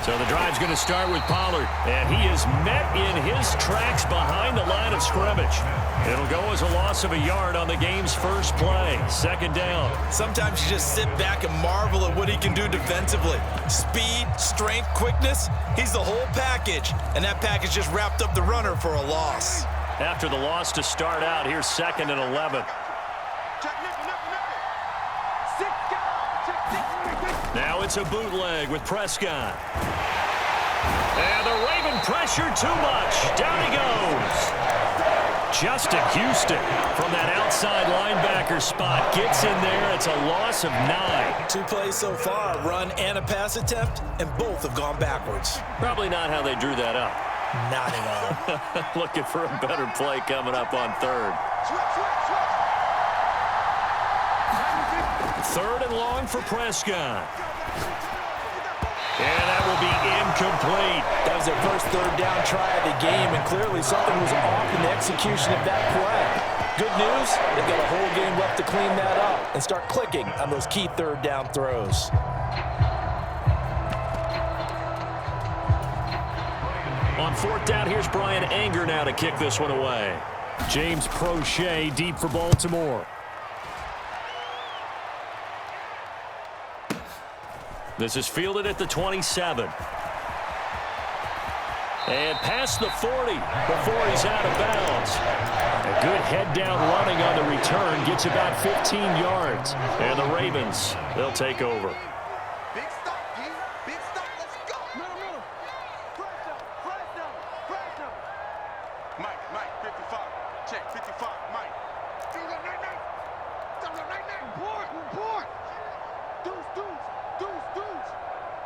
So the drive's going to start with Pollard, and he is met in his tracks behind the line of scrimmage. It'll go as a loss of a yard on the game's first play. Second down. Sometimes you just sit back and marvel at what he can do defensively. Speed, strength, quickness, he's the whole package, and that package just wrapped up the runner for a loss. After the loss to start out, here's 2nd and 11. Now it's a bootleg with Prescott. And the Raven pressure too much. Down he goes. Justin Houston from that outside linebacker spot gets in there. It's a loss of 9. 2 plays so far, run and a pass attempt, and both have gone backwards. Probably not how they drew that up. Not at all. Looking for a better play coming up on 3rd. 3rd and long for Prescott. And that will be incomplete. That was their first 3rd down try of the game, and clearly something was off in the execution of that play. Good news, they've got a whole game left to clean that up and start clicking on those key 3rd down throws. On 4th down, here's Brian Anger now to kick this one away. James Prochet deep for Baltimore. This is fielded at the 27. And past the 40 before he's out of bounds. A good head-down running on the return gets about 15 yards. And the Ravens, they'll take over. Big stop, G. Big stop. Let's go. Middle. Press down. Mike, 55. Check, 55. Mike. Report. Deuce.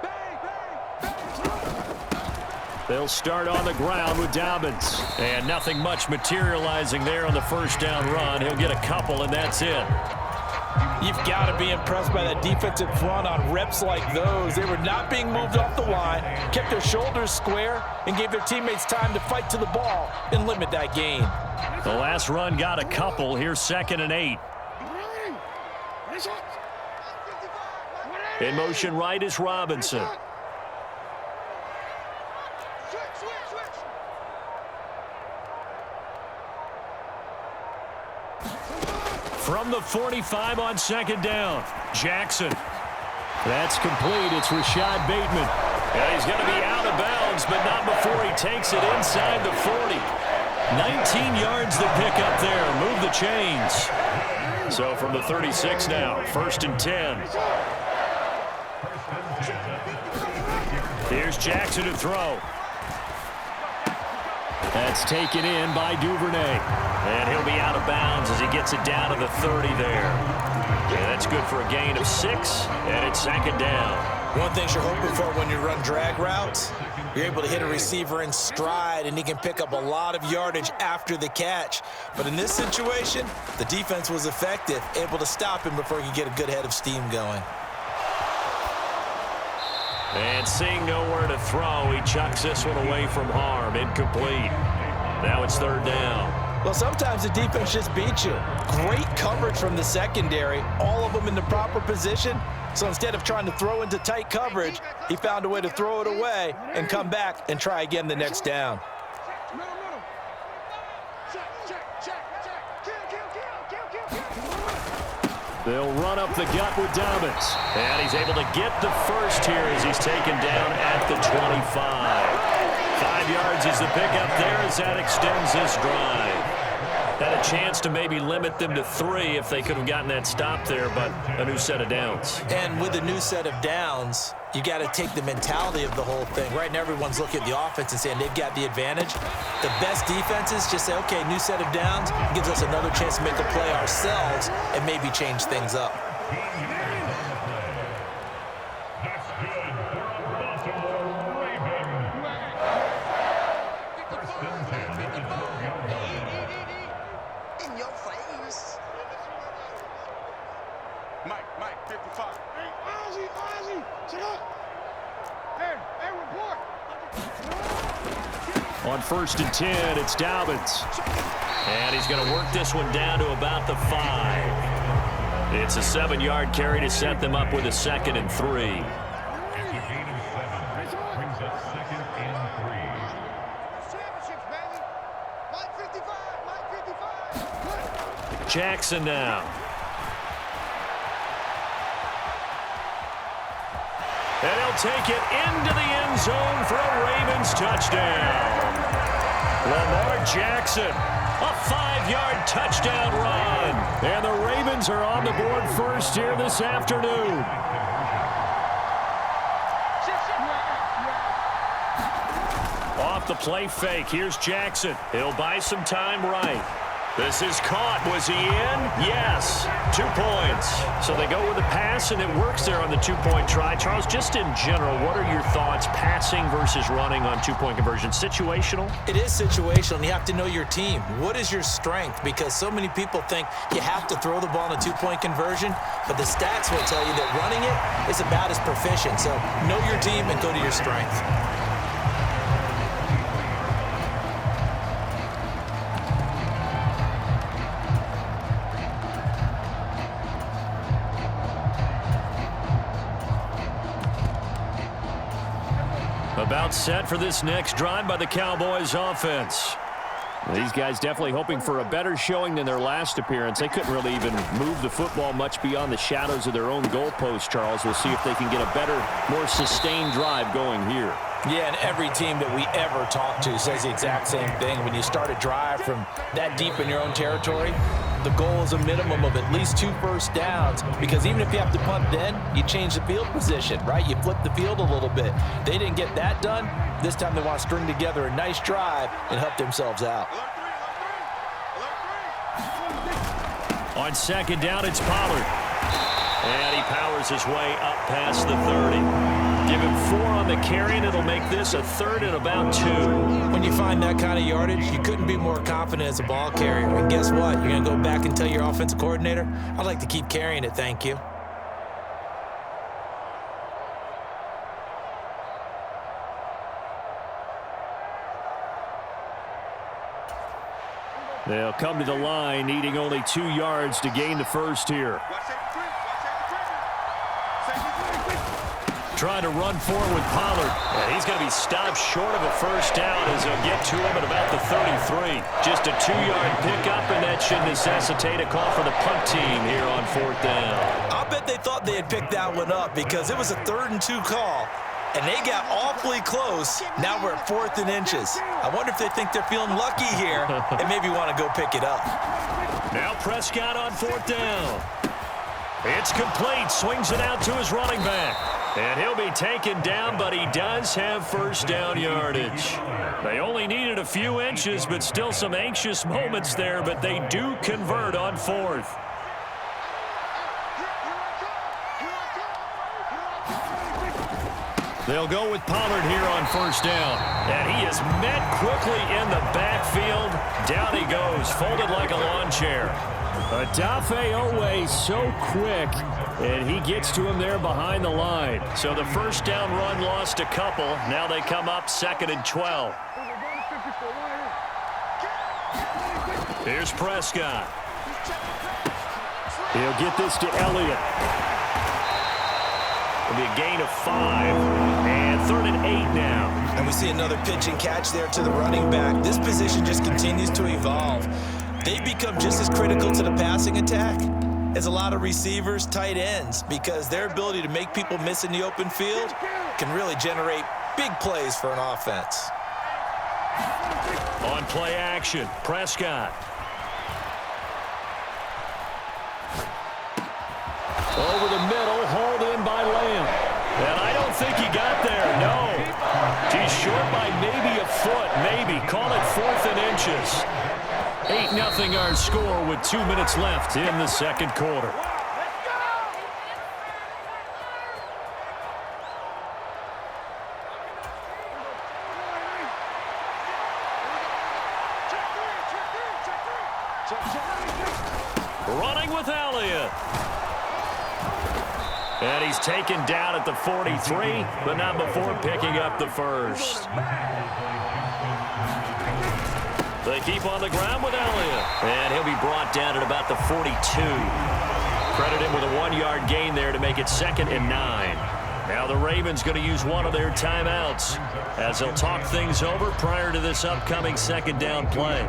Bang. They'll start on the ground with Dobbins. And nothing much materializing there on the first down run. He'll get a couple, and that's it. You've got to be impressed by that defensive front on reps like those. They were not being moved off the line, kept their shoulders square, and gave their teammates time to fight to the ball and limit that gain. The last run got a couple. Here's 2nd and 8. In motion right is Robinson. From the 45 on 2nd down, Jackson. That's complete. It's Rashad Bateman. And he's going to be out of bounds, but not before he takes it inside the 40. 19 yards to pick up there. Move the chains. So from the 36 now, 1st and 10. Here's Jackson to throw. That's taken in by Duvernay. And he'll be out of bounds as he gets it down to the 30 there. And that's good for a gain of 6, and it's 2nd down. One thing you're hoping for when you run drag routes, you're able to hit a receiver in stride, and he can pick up a lot of yardage after the catch. But in this situation, the defense was effective, able to stop him before he could get a good head of steam going. And seeing nowhere to throw, he chucks this one away from harm. Incomplete. Now it's 3rd down. Well, sometimes the defense just beats you. Great coverage from the secondary, all of them in the proper position. So instead of trying to throw into tight coverage, he found a way to throw it away and come back and try again the next down. They'll run up the gut with Dobbins. And he's able to get the first here as he's taken down at the 25. 5 yards is the pickup there as that extends this drive. Had a chance to maybe limit them to 3 if they could have gotten that stop there, but a new set of downs. And with a new set of downs, you got to take the mentality of the whole thing. Right now, everyone's looking at the offense and saying they've got the advantage. The best defenses just say, okay, new set of downs, gives us another chance to make a play ourselves and maybe change things up. Mike, 55. Hey, Ozzy, check out. Hey, report. On 1st and 10, it's Dobbins. And he's going to work this one down to about the 5. It's a 7-yard carry to set them up with a 2nd and 3. Jackson now. And he'll take it into the end zone for a Ravens touchdown. Lamar Jackson, a 5-yard touchdown run. And the Ravens are on the board first here this afternoon. Off the play fake, here's Jackson. He'll buy some time right. This is caught. Was he in? Yes. 2 points. So they go with a pass, and it works there on the 2-point try. Charles, just in general, what are your thoughts passing versus running on 2-point conversion? Situational? It is situational, and you have to know your team. What is your strength? Because so many people think you have to throw the ball in a 2-point conversion, but the stats will tell you that running it is about as proficient. So know your team and go to your strength. About set for this next drive by the Cowboys offense. These guys definitely hoping for a better showing than their last appearance. They couldn't really even move the football much beyond the shadows of their own goalpost, Charles. We'll see if they can get a better, more sustained drive going here. Yeah, and every team that we ever talk to says the exact same thing. When you start a drive from that deep in your own territory, the goal is a minimum of at least 2 first downs, because even if you have to punt then, you change the field position, right? You flip the field a little bit. They didn't get that done. This time they want to string together a nice drive and help themselves out. On second down, it's Pollard. And he powers his way up past the 30. Give him 4 on the carry, and it'll make this a 3rd and about 2. When you find that kind of yardage, you couldn't be more confident as a ball carrier. And guess what? You're going to go back and tell your offensive coordinator, I'd like to keep carrying it, thank you. They'll come to the line, needing only 2 yards to gain the first here. Trying to run forward with Pollard. And he's going to be stopped short of a first down as they'll get to him at about the 33. Just a 2-yard pickup, and that should necessitate a call for the punt team here on 4th down. I'll bet they thought they had picked that one up because it was a 3rd and 2 call, and they got awfully close. Now we're at 4th and inches. I wonder if they think they're feeling lucky here and maybe want to go pick it up. Now Prescott on 4th down. It's complete. Swings it out to his running back. And he'll be taken down, but he does have first down yardage. They only needed a few inches, but still some anxious moments there, but they do convert on 4th. They'll go with Pollard here on first down. And he is met quickly in the backfield. Down he goes, folded like a lawn chair. Odafe Owe so quick, and he gets to him there behind the line. So the first down run lost a couple. Now they come up 2nd and 12. Here's Prescott. He'll get this to Elliott. It'll be a gain of 5, and 3rd and 8 now. And we see another pitch and catch there to the running back. This position just continues to evolve. They become just as critical to the passing attack as a lot of receivers, tight ends, because their ability to make people miss in the open field can really generate big plays for an offense. On play action, Prescott. Over the middle, hauled in by Lamb. And I don't think he got there, no. He's short by maybe a foot, maybe. Call it 4th and inches. 8-0 our score with 2 minutes left in the second quarter. Running with Elliott. And he's taken down at the 43, but not before picking up the first. They keep on the ground with Elliott. And he'll be brought down at about the 42. Credit him with a 1-yard gain there to make it 2nd and 9. Now the Ravens going to use one of their timeouts as they'll talk things over prior to this upcoming 2nd down play.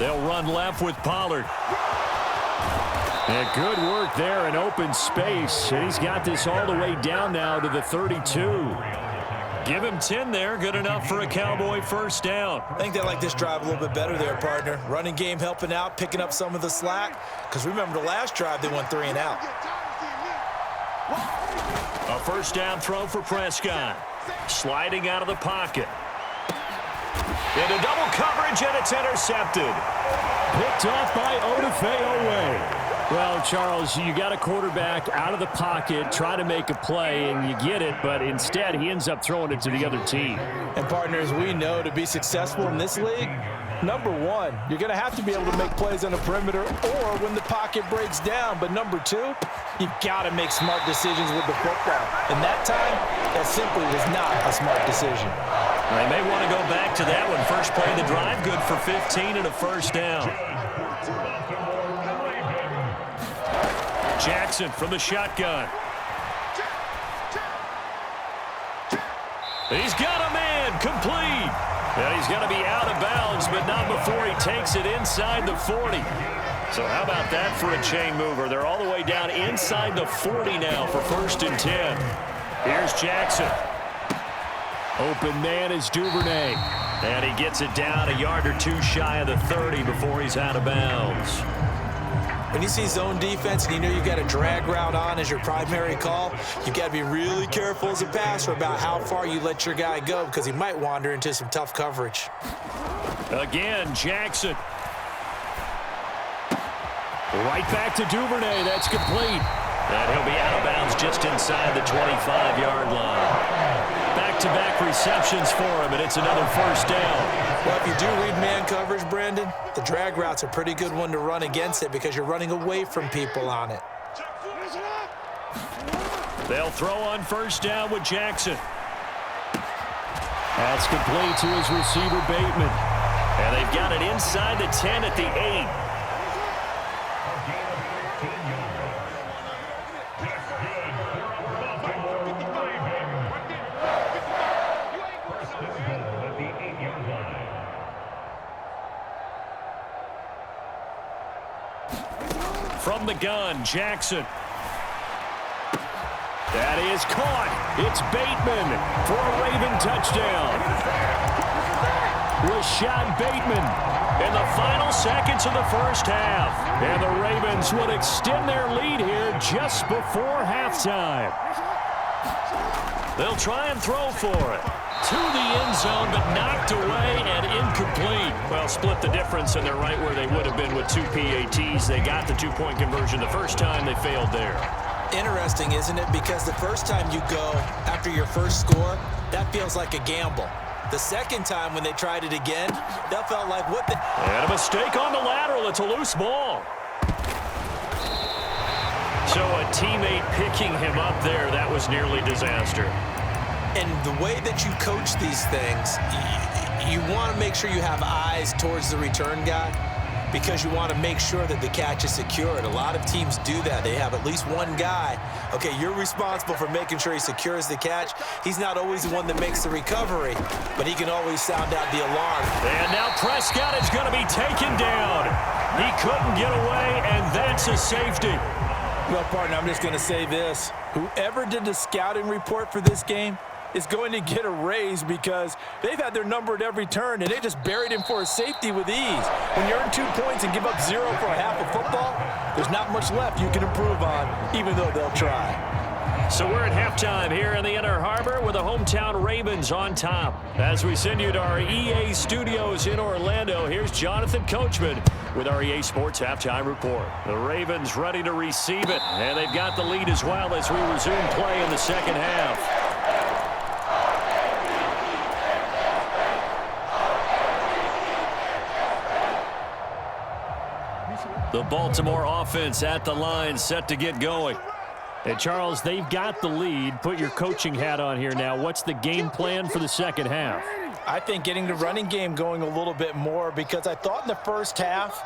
They'll run left with Pollard. And good work there in open space. And he's got this all the way down now to the 32. Give him 10 there. Good enough for a Cowboy first down. I think they like this drive a little bit better there, partner. Running game helping out, picking up some of the slack. Because remember the last drive, they went 3 and out. A first down throw for Prescott. Sliding out of the pocket. Into double coverage, and it's intercepted. Picked off by Odafe. Well, Charles, you got a quarterback out of the pocket, try to make a play, and you get it, but instead he ends up throwing it to the other team. And partners, we know to be successful in this league, number one, you're going to have to be able to make plays on the perimeter or when the pocket breaks down. But number two, you've got to make smart decisions with the football. And that time, that simply was not a smart decision. They may want to go back to that one. First play of the drive, good for 15 and a first down. Jackson from the shotgun. He's got a man, complete. And he's going to be out of bounds, but not before he takes it inside the 40. So how about that for a chain mover? They're all the way down inside the 40 now for 1st and 10. Here's Jackson. Open man is Duvernay. And he gets it down a yard or two shy of the 30 before he's out of bounds. When you see zone defense and you know you've got a drag route on as your primary call, you've got to be really careful as a passer about how far you let your guy go because he might wander into some tough coverage. Again, Jackson. Right back to Duvernay. That's complete. And he'll be out of bounds just inside the 25-yard line. Back-to-back receptions for him, and it's another first down. Well, if you do read man coverage, Brandon, the drag route's a pretty good one to run against it because you're running away from people on it. They'll throw on first down with Jackson. That's complete to his receiver, Bateman. And they've got it inside the 10 at the 8. From the gun, Jackson. That is caught. It's Bateman for a Raven touchdown. Rashad Bateman in the final seconds of the first half. And the Ravens would extend their lead here just before halftime. They'll try and throw for it. To the end zone, but knocked away and incomplete. Well, split the difference, and they're right where they would have been with 2 PATs. They got the 2-point conversion the first time. They failed there. Interesting, isn't it? Because the first time you go after your first score, that feels like a gamble. The second time when they tried it again, that felt like what the... And a mistake on the lateral. It's a loose ball. So a teammate picking him up there, that was nearly disaster. And the way that you coach these things, you want to make sure you have eyes towards the return guy because you want to make sure that the catch is secured. A lot of teams do that. They have at least one guy. Okay, you're responsible for making sure he secures the catch. He's not always the one that makes the recovery, but he can always sound out the alarm. And now Prescott is going to be taken down. He couldn't get away, and that's a safety. Well, partner, I'm just going to say this. Whoever did the scouting report for this game is going to get a raise because they've had their number at every turn, and they just buried him for a safety with ease. When you earn 2 points and give up 0 for a half of football, there's not much left you can improve on, even though they'll try. So we're at halftime here in the Inner Harbor with the hometown Ravens on top. As we send you to our EA studios in Orlando, here's Jonathan Coachman with our EA Sports Halftime Report. The Ravens ready to receive it, and they've got the lead as well as we resume play in the second half. The Baltimore offense at the line, set to get going. And Charles, they've got the lead. Put your coaching hat on here now. What's the game plan for the second half? I think getting the running game going a little bit more because I thought in the first half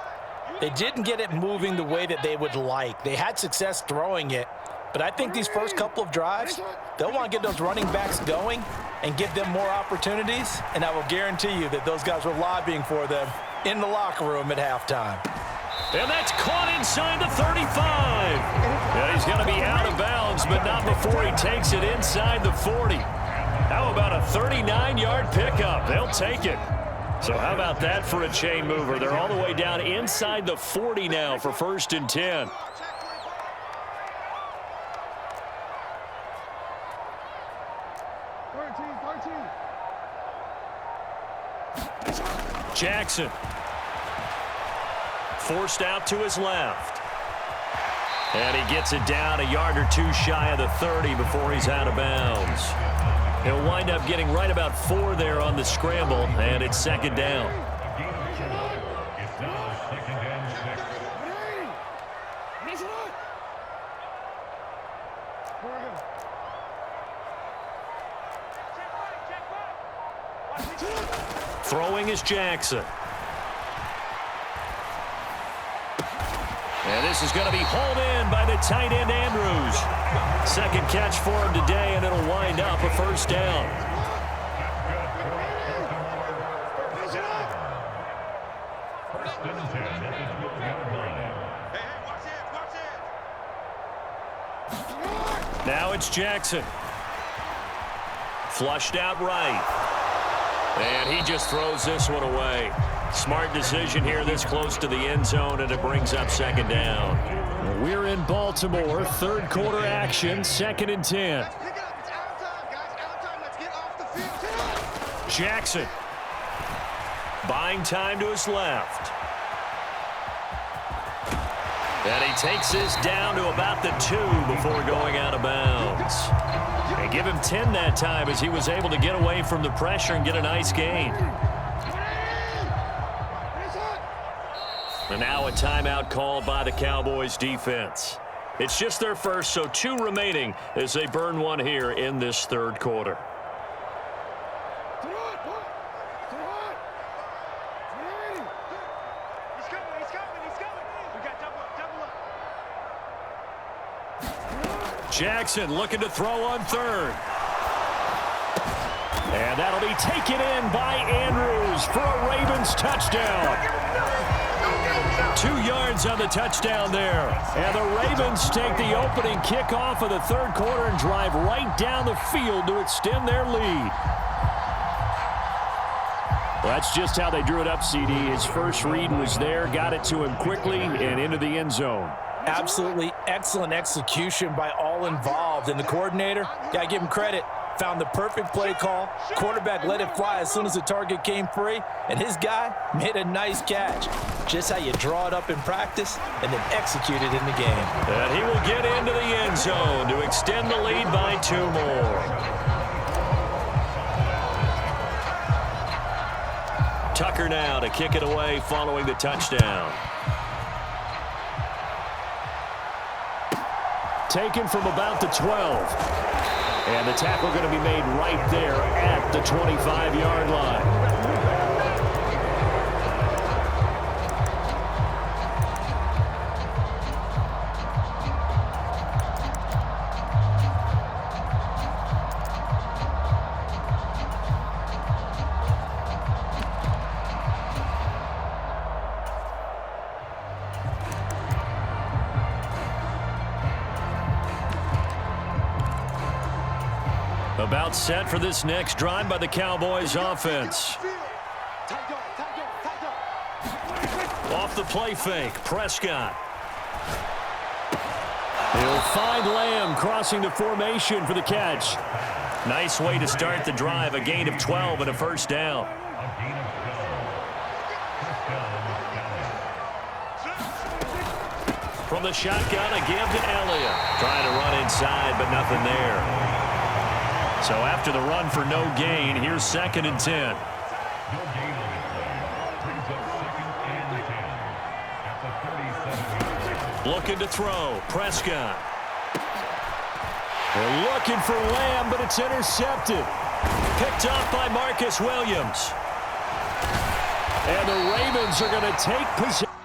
they didn't get it moving the way that they would like. They had success throwing it, but I think these first couple of drives, they'll want to get those running backs going and give them more opportunities, and I will guarantee you that those guys were lobbying for them in the locker room at halftime. And that's caught inside the 35. Yeah, he's going to be out of bounds, but not before he takes it inside the 40. How about a 39-yard pickup? They'll take it. So how about that for a chain mover? They're all the way down inside the 40 now for 1st and 10. Jackson. Forced out to his left. And he gets it down a yard or two shy of the 30 before he's out of bounds. He'll wind up getting right about 4 there on the scramble, and it's 2nd down. Throwing is Jackson. And this is going to be hauled in by the tight end, Andrews. 2nd catch for him today, and it'll wind up a 1st down. Now it's Jackson. Flushed out right. And he just throws this one away. Smart decision here this close to the end zone, and it brings up 2nd down. We're in Baltimore, 3rd quarter action, 2nd and 10. Jackson buying time to his left. And he takes this down to about the 2 before going out of bounds. And give him 10 that time as he was able to get away from the pressure and get a nice gain. And now a timeout called by the Cowboys defense. It's just their first, so 2 remaining as they burn one here in this 3rd quarter. Jackson looking to throw on 3rd. And that'll be taken in by Andrews for a Ravens touchdown. 2 yards on the touchdown there. And the Ravens take the opening kickoff of the 3rd quarter and drive right down the field to extend their lead. Well, that's just how they drew it up, CD. His first read was there, got it to him quickly and into the end zone. Absolutely excellent execution by all involved. And the coordinator, got to give him credit, found the perfect play call. Quarterback let it fly as soon as the target came free, and his guy made a nice catch. Just how you draw it up in practice and then execute it in the game. And he will get into the end zone to extend the lead by 2 more. Tucker now to kick it away following the touchdown. Taken from about the 12. And the tackle going to be made right there at the 25-yard line. About set for this next drive by the Cowboys offense. Off the play fake, Prescott. He'll find Lamb crossing the formation for the catch. Nice way to start the drive, a gain of 12 and a 1st down. From the shotgun, a give to Elliott. Trying to run inside, but nothing there. So after the run for no gain, here's 2nd and 10. Looking to throw, Prescott. They're looking for Lamb, but it's intercepted. Picked up by Marcus Williams. And the Ravens are going to take possession.